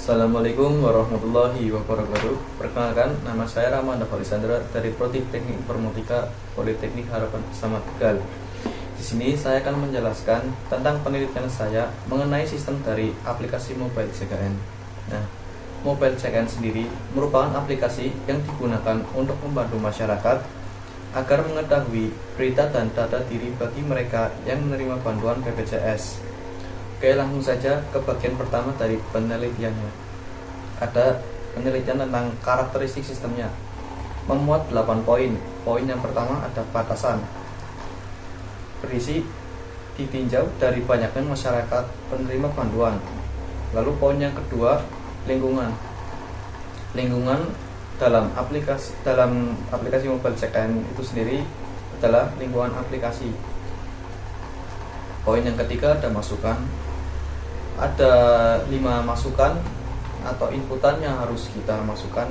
Assalamualaikum warahmatullahi wabarakatuh. Perkenalkan, nama saya Rahman Alisandra dari Prodi Teknik Informatika Politeknik Harapan Bersama Tegal. Di sini saya akan menjelaskan tentang penelitian saya mengenai sistem dari aplikasi Mobile CKN. Nah, Mobile CKN sendiri merupakan aplikasi yang digunakan untuk membantu masyarakat agar mengetahui berita dan data diri bagi mereka yang menerima bantuan BPJS. Oke, langsung saja ke bagian pertama dari penelitiannya. Ada penelitian tentang karakteristik sistemnya. Memuat 8 poin. Poin yang pertama ada batasan. Berisi ditinjau dari banyaknya masyarakat penerima bantuan. Lalu poin yang kedua, lingkungan. Lingkungan dalam aplikasi Mobile CKN itu sendiri adalah lingkungan aplikasi. Poin yang ketiga ada masukan. Ada 5 masukan atau inputan yang harus kita masukkan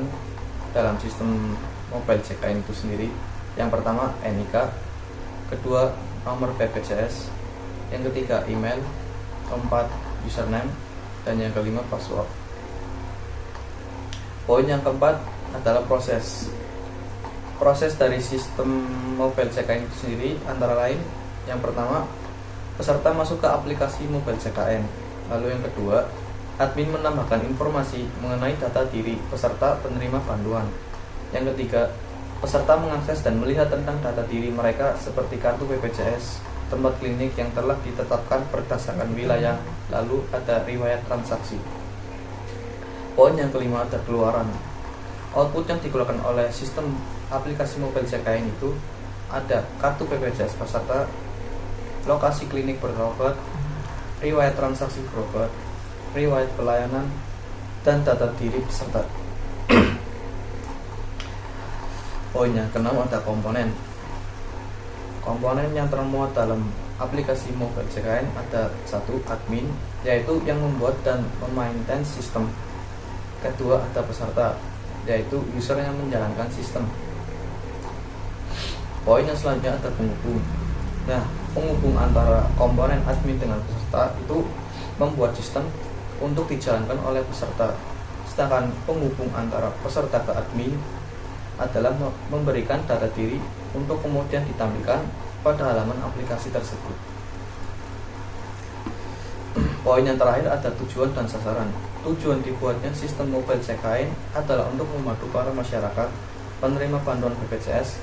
dalam sistem Mobile CKN itu sendiri. Yang pertama NIK, kedua nomor BPJS, yang ketiga email, keempat username, dan yang kelima password. Poin yang keempat adalah proses dari sistem Mobile CKN itu sendiri, antara lain yang pertama peserta masuk ke aplikasi Mobile CKN. Lalu yang kedua, admin menambahkan informasi mengenai data diri peserta penerima bantuan. Yang ketiga, peserta mengakses dan melihat tentang data diri mereka seperti kartu BPJS, tempat klinik yang telah ditetapkan berdasarkan wilayah, lalu ada riwayat transaksi. Poin yang kelima ada keluaran. Output yang dikeluarkan oleh sistem aplikasi Mobile CKN itu ada kartu BPJS peserta, lokasi klinik berobat, riwayat transaksi berobat, riwayat pelayanan, dan data diri peserta. Poin yang keenam ada komponen. Komponen yang termuat dalam aplikasi Mobile CKN ada 1. Admin, yaitu yang membuat dan memaintain sistem. Kedua ada peserta, yaitu user yang menjalankan sistem. Poin yang selanjutnya ada penghubung. Nah, penghubung antara komponen admin dengan peserta itu membuat sistem untuk dijalankan oleh peserta. Sedangkan penghubung antara peserta ke admin adalah memberikan data diri untuk kemudian ditampilkan pada halaman aplikasi tersebut. Poin yang terakhir ada tujuan dan sasaran. Tujuan dibuatnya sistem Mobile CKN adalah untuk membantu para masyarakat penerima bantuan BPJS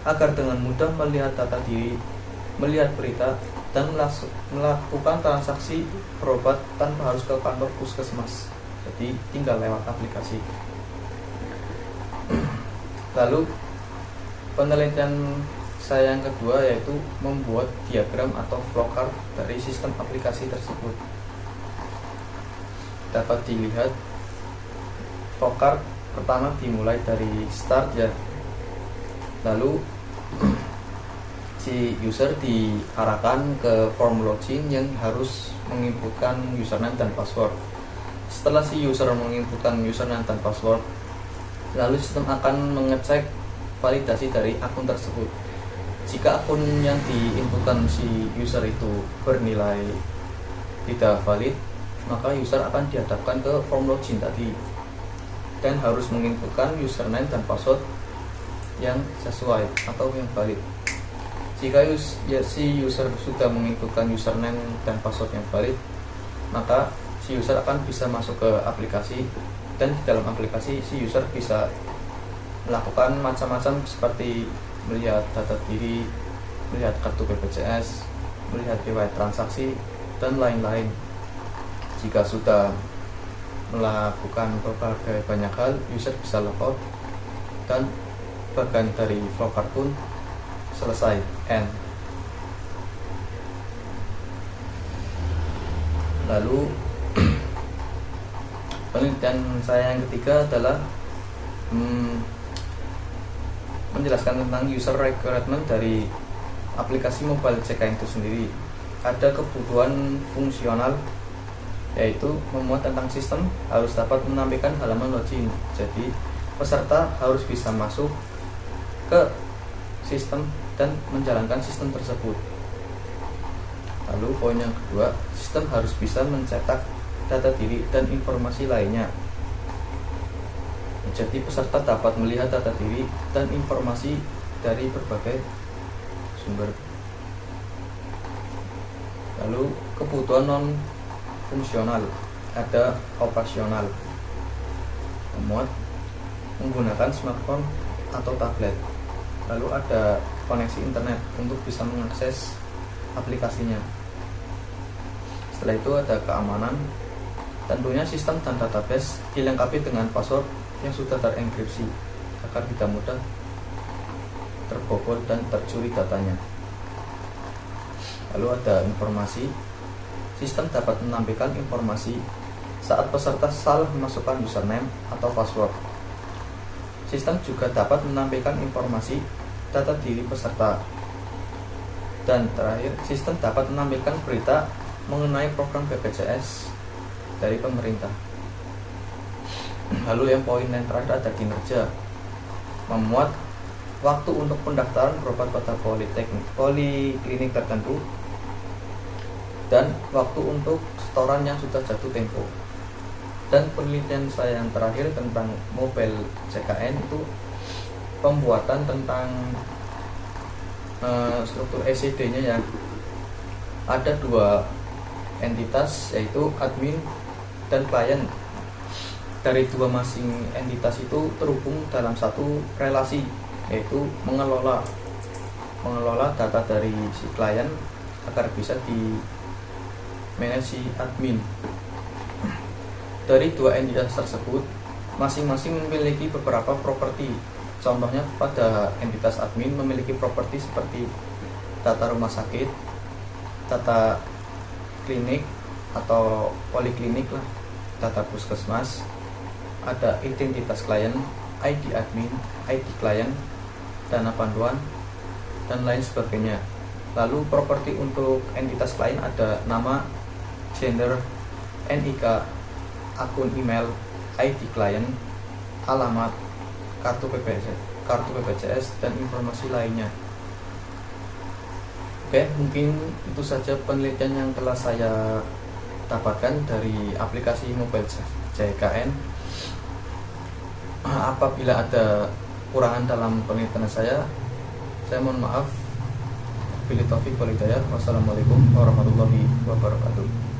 agar dengan mudah melihat data diri, melihat berita, dan melakukan transaksi berobat tanpa harus ke kantor puskesmas. Jadi tinggal lewat aplikasi. Lalu penelitian saya yang kedua yaitu membuat diagram atau flowchart dari sistem aplikasi tersebut. Dapat dilihat flowchart pertama dimulai dari start ya. Lalu si user diarahkan ke form login yang harus menginputkan username dan password. Setelah si user menginputkan username dan password, lalu sistem akan mengecek validasi dari akun tersebut. Jika akun yang diinputkan si user itu bernilai tidak valid, maka user akan dihadapkan ke form login tadi dan harus menginputkan username dan password yang sesuai atau yang valid. Jika si user sudah menginputkan username dan password yang valid, maka si user akan bisa masuk ke aplikasi, dan di dalam aplikasi si user bisa melakukan macam-macam seperti melihat data diri, melihat kartu BPJS, melihat riwayat transaksi, dan lain-lain. Jika sudah melakukan berbagai banyak hal, user bisa logout dan bagian dari flowchart pun selesai, end. Lalu penelitian saya yang ketiga adalah menjelaskan tentang user requirement dari aplikasi Mobile CKN itu sendiri. Ada kebutuhan fungsional, yaitu memuat tentang sistem harus dapat menampilkan halaman login. Jadi peserta harus bisa masuk ke sistem dan menjalankan sistem tersebut. Lalu poin yang kedua, sistem harus bisa mencetak data diri dan informasi lainnya. Jadi peserta dapat melihat data diri dan informasi dari berbagai sumber. Lalu kebutuhan non fungsional, ada operasional, memuat menggunakan smartphone atau tablet. Lalu ada koneksi internet untuk bisa mengakses aplikasinya. Setelah itu ada keamanan. Tentunya sistem dan database dilengkapi dengan password yang sudah terenkripsi agar tidak mudah terbobol dan tercuri datanya. Lalu ada informasi. Sistem dapat menampilkan informasi saat peserta salah memasukkan username atau password. Sistem juga dapat menampilkan informasi data diri peserta. Dan terakhir, sistem dapat menampilkan berita mengenai program BPJS dari pemerintah. Lalu yang poin yang terakhir ada kinerja. Memuat waktu untuk pendaftaran berobat pada poliklinik tertentu dan waktu untuk setoran yang sudah jatuh tempo. Dan penelitian saya yang terakhir tentang mobile JKN itu pembuatan tentang struktur ECD-nya ya. Ada dua entitas, yaitu admin dan klien. Dari dua masing entitas itu terhubung dalam satu relasi, yaitu mengelola data dari si klien agar bisa di manage si admin. Dari dua entitas tersebut masing-masing memiliki beberapa properti. Contohnya pada entitas admin memiliki properti seperti data rumah sakit, data klinik atau poliklinik lah, data puskesmas, ada identitas klien, ID admin, ID klien, dana panduan, dan lain sebagainya. Lalu properti untuk entitas klien ada nama, gender, NIK, akun email, ID klien, alamat, kartu BPJS, dan informasi lainnya. Oke, mungkin itu saja penelitian yang telah saya dapatkan dari aplikasi mobile JKN. Apabila ada kekurangan dalam penelitian saya mohon maaf. Wassalamualaikum warahmatullahi wabarakatuh.